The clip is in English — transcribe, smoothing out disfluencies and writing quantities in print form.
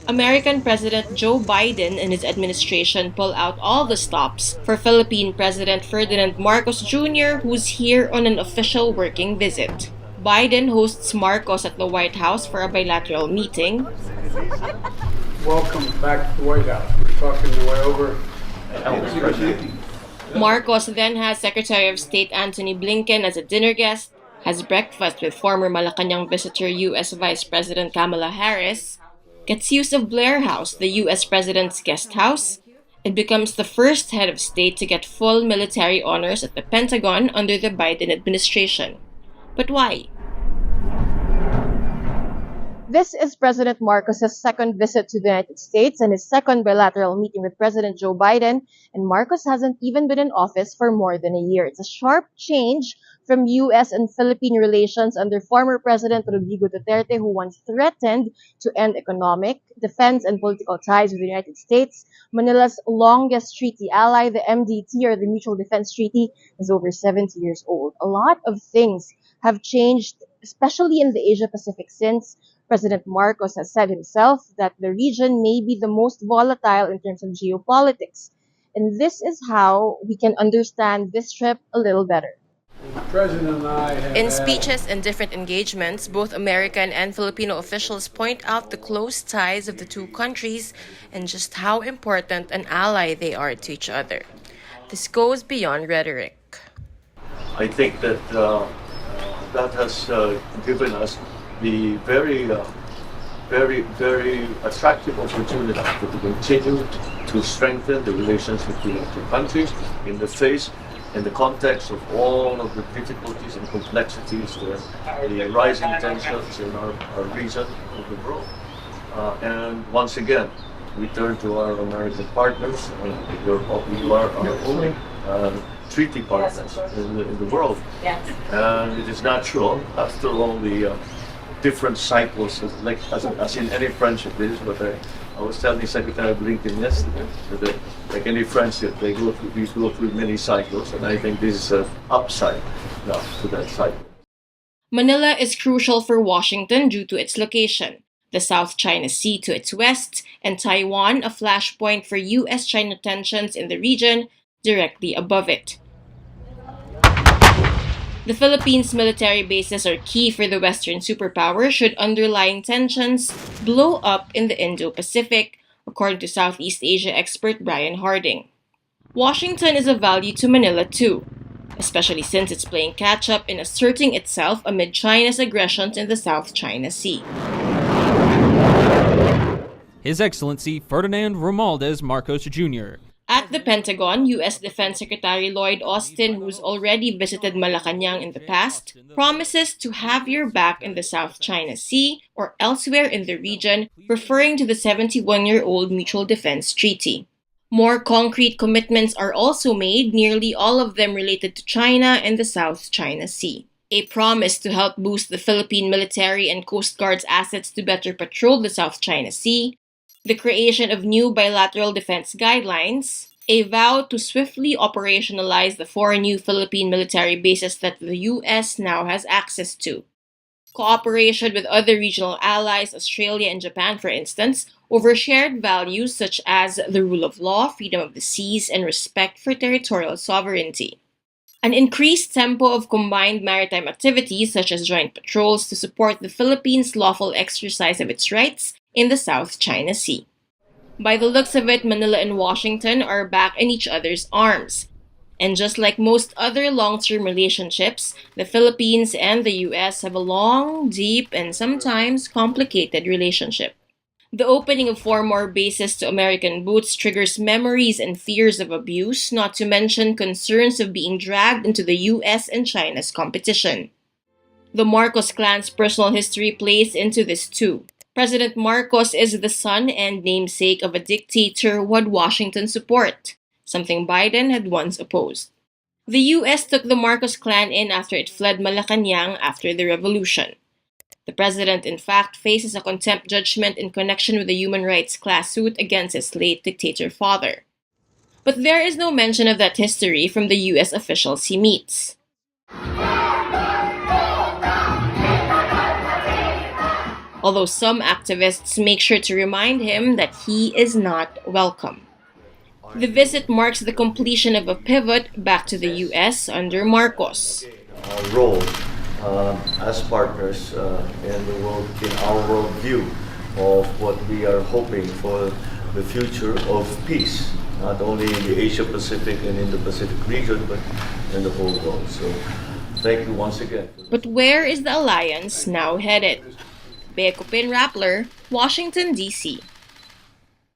American President Joe Biden and his administration pull out all the stops for Philippine President Ferdinand Marcos Jr., who's here on an official working visit. Biden hosts Marcos at the White House for a bilateral meeting. Welcome back to the White House. We're talking the way over. Marcos then has Secretary of State Antony Blinken as a dinner guest, has breakfast with former Malacanang visitor U.S. Vice President Kamala Harris, gets use of Blair House, the U.S. President's guest house, and becomes the first head of state to get full military honors at the Pentagon under the Biden administration. But why? This is President Marcos's second visit to the United States and his second bilateral meeting with President Joe Biden, and Marcos hasn't even been in office for more than a year. It's a sharp change from U.S. and Philippine relations under former President Rodrigo Duterte, who once threatened to end economic, defense, and political ties with the United States. Manila's longest treaty ally, the MDT, or the Mutual Defense Treaty, is over 70 years old. A lot of things have changed, especially in the Asia-Pacific since. President Marcos has said himself that the region may be the most volatile in terms of geopolitics. And this is how we can understand this trip a little better. The President and I have In speeches and different engagements, both American and Filipino officials point out the close ties of the two countries and just how important an ally they are to each other. This goes beyond rhetoric. I think that that has given us the very attractive opportunity to continue to strengthen the relations between the two countries in the context of all of the difficulties and complexities, the rising tensions in our region of the world. And once again, we turn to our American partners. You are our only treaty partners in the world. And it is natural, after all the different cycles, as in any friendship. But I was telling Secretary Blinken yesterday that like any friendship, we go through many cycles, and I think this is an upside now to that cycle. Manila is crucial for Washington due to its location, the South China Sea to its west, and Taiwan, a flashpoint for U.S.-China tensions in the region, directly above it. The Philippines' military bases are key for the Western superpower should underlying tensions blow up in the Indo-Pacific, according to Southeast Asia expert Brian Harding. Washington is of value to Manila too, especially since it's playing catch-up in asserting itself amid China's aggressions in the South China Sea. His Excellency Ferdinand Romualdez Marcos Jr. At the Pentagon, U.S. Defense Secretary Lloyd Austin, who's already visited Malacanang in the past, promises to have your back in the South China Sea or elsewhere in the region, referring to the 71-year-old Mutual Defense Treaty. More concrete commitments are also made, nearly all of them related to China and the South China Sea. A promise to help boost the Philippine military and Coast Guard's assets to better patrol the South China Sea, the creation of new bilateral defense guidelines, a vow to swiftly operationalize the 4 new Philippine military bases that the U.S. now has access to, cooperation with other regional allies, Australia and Japan for instance, over shared values such as the rule of law, freedom of the seas, and respect for territorial sovereignty. An increased tempo of combined maritime activities such as joint patrols to support the Philippines' lawful exercise of its rights in the South China Sea. By the looks of it, Manila and Washington are back in each other's arms. And just like most other long-term relationships, the Philippines and the U.S. have a long, deep, and sometimes complicated relationship. The opening of 4 more bases to American boots triggers memories and fears of abuse, not to mention concerns of being dragged into the U.S. and China's competition. The Marcos clan's personal history plays into this too. President Marcos is the son and namesake of a dictator who had Washington support, something Biden had once opposed. The U.S. took the Marcos clan in after it fled Malacanang after the revolution. The president, in fact, faces a contempt judgment in connection with a human rights class suit against his late dictator father. But there is no mention of that history from the U.S. officials he meets. although some activists make sure to remind him that he is not welcome. The visit marks the completion of a pivot back to the US under Marcos. Our role as partners in the world, in our worldview of what we are hoping for the future of peace, not only in the Asia-Pacific and in the Pacific region, but in the whole world. So thank you once again. But where is the alliance now headed? Bea Rappler, Washington, D.C.